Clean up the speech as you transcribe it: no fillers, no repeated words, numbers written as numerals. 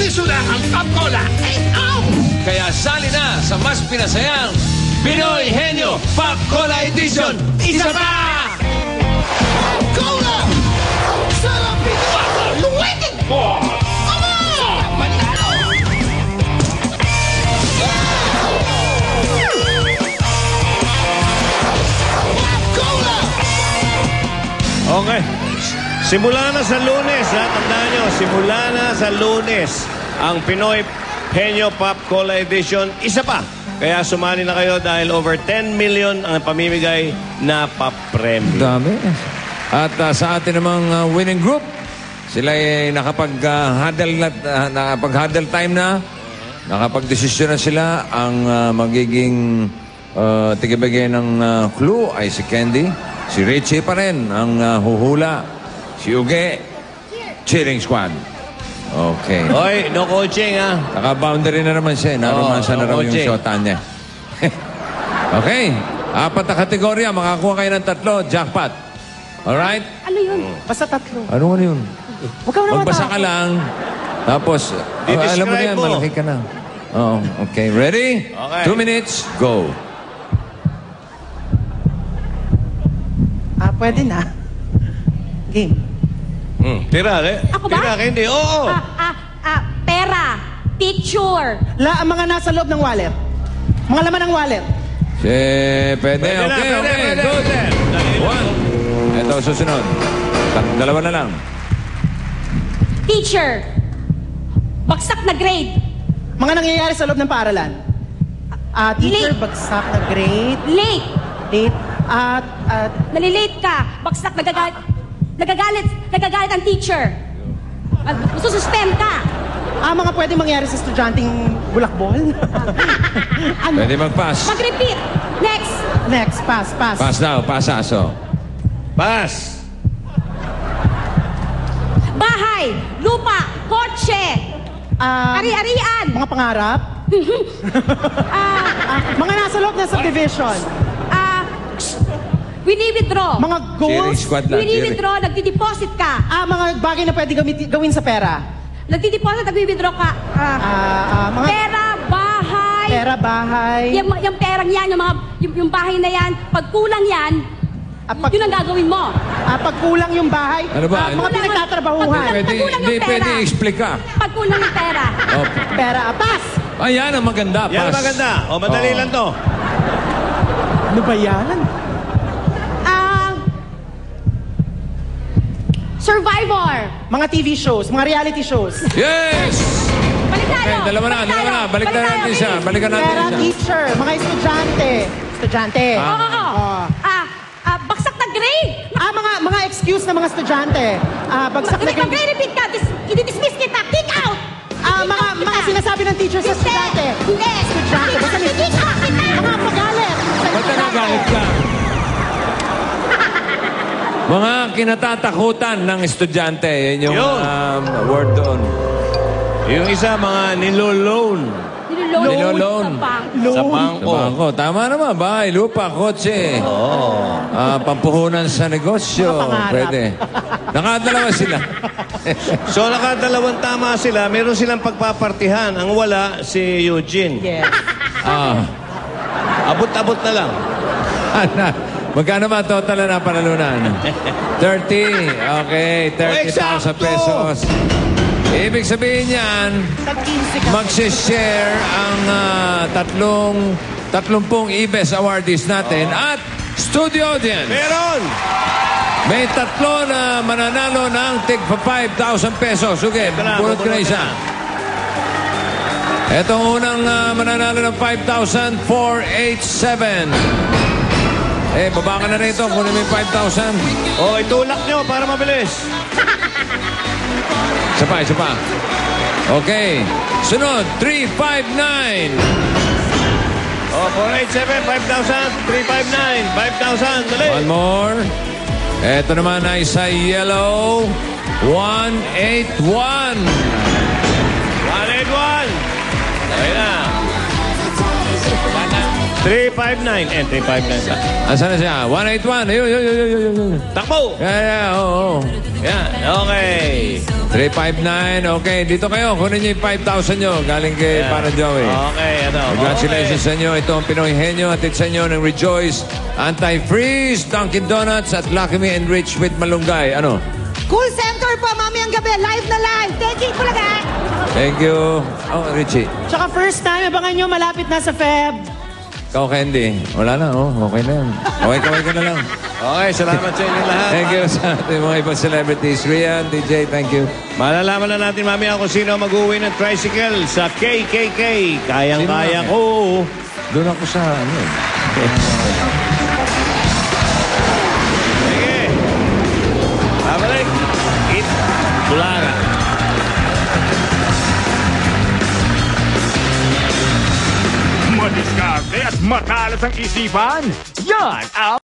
season na ang Pop Cola 8 ounce! Kaya sali na sa mas pinasayang Pinoy Henyo Pop Cola Edition. Isa pa! Pop Cola! Sarap ito! You waiting for? Come on! Manalo! Pop Cola! Okay. Simula na sa Lunes, ha? Tandaan nyo, simula na sa Lunes, ang Pinoy Henyo Pop Cola Edition, isa pa. Kaya sumali na kayo dahil over 10 million ang pamimigay na pop premium. Dami. At sa atin namang winning group, sila ay nakapag-huddle time na, nakapag-desisyon na sila. Ang magiging tigibigay ng clue ay si Candy. Si Richie pa rin ang huhula. Si Uge, cheering squad. Okay. Hoy, no coaching, ha? Naka-boundary na naman siya. Naromansa na raw yung shota niya. Okay. 4 na kategorya. Makakuha kayo ng 3. Jackpot. Alright? Ano yun? Basta 3. Ano yun? Huwag ka na Magbasa ka lang. Tapos, alam mo na yan, malaki ka na. Oh, okay. Ready? Okay. 2 minutes, go. Pwede na. Game. Tira, Ako ba? Tira, hindi. Oo. Pera. Picture. Ang mga nasa loob ng wallet. Mga laman ng wallet. Pwede. Pwede na, Okay. pwede. Good. 1. Ito, susunod. 2 na lang. Teacher. Bagsak na grade. Mga nangyayari sa loob ng paaralan. Teacher, Late. bagsak na grade. Late. Date. Nalilate ka. Bagsak, nagagalit ang teacher. Sususpend ka. Mga pwede mangyari sa estudyanteng bulakbol. Pwede mag-pass. Mag-repeat. Next. Next, pass. Pass daw, pasaso. Pass. Bahay. Lupa. Kotse. Ari-arian. Mga pangarap. Mga nasa loob ng subdivision. Wini-withdraw. Mga Cheering goals. squad lang. Wini-withdraw. Nagdi-deposit ka. Mga bagay na pwede gawin sa pera. Nagdi-deposit, nagwi-withdraw ka. Mga Pera, bahay. pera, bahay. Yung perang yan, yung bahay na yan, pag kulang yan, yun ang gagawin mo. Pag kulang yung bahay. Ano ba? Mga pinagtatrabahuhan. Pagkulang yung pera. Pwede i-explac ka. Pag kulang yung pera. Pera, pass. Ayan ang maganda. Yan Pass. maganda. O, madali lang to. Ano ba yan? Survivor. Mga TV shows, mga reality shows. Yes! Balik tayo. Okay, dalawa na. Balikan natin siya. Pera, teacher, mga estudyante. Oo. Baksak na grade. Mga excuse ng mga estudyante. Bagsak na grade. Mag-repeat ka. I-dismiss kita. Kick out. Mga sinasabi ng teacher sa estudyante. Hindi. Estudyante. Basta Kick out kita. mga pagalit. Ba't nagalit ka? Mga kinatatakutan ng estudyante. Yan yung word doon. Yung isa, mga niloloan. Niloloan. Sa bangko. Bangko. Tama naman. Bahay, lupa, kotse. Pampuhunan sa negosyo. Pwede. Nakadalawa sila. So, nakadalawang tama sila. Meron silang pagpapartihan. Ang wala, si Eugene. Yes. Abot-abot na lang. Magkano ba total na panalunan? 30. Okay, 30,000 pesos. Ibig sabihin yan, magsishare ang 30 E-Best awardees natin at studio audience. Meron! May 3 na mananalo ng tig 5,000 pesos. Okay, bunot ko na isa. Ito ang unang mananalo ng 5,000, 487. Baba ka na rito. Kunin mo yung 5,000. Itulak nyo para mabilis. Isa pa. Okay. Sunod, 359. 487, 5,000, 359, 5,000. Dali. One more. Ito naman ay sa yellow, 181. 181. Okay na. 359. And 359 pa. Asan na siya? 181. Ayun. Takbo! Oo. Yan, okay. 359. Okay, dito kayo. Kunin niyo yung 5,000 nyo. Galing kay Yan. Para Joey. Okay, ano. Congratulations sa inyo. Ito ang Pinoy Henyo. Atid sa inyo ng Rejoice, Anti-Freeze, Dunkin' Donuts, at Lucky Me and Rich with Malunggay. Ano? Cool Center po, mamayang gabi. Live na live. Thank you, Bulaga. Thank you. Oh, Richie. Tsaka first time, abangan nyo, malapit na sa Feb. Ikaw, Candy. Wala na, oh. Okay na yan. Okay ka na lang. Okay, salamat sa inyo lahat. Thank you sa ating mga ibang celebrities. Rian, DJ, thank you. Malalaman na natin mamaya kung sino mag-uwi ng tricycle sa KKK. Kayang-kaya Sino? ko. Doon ako sa, ano eh. Sige. Babalik. Bulaga. Madiskarte at matalas ang isipan. Yan ang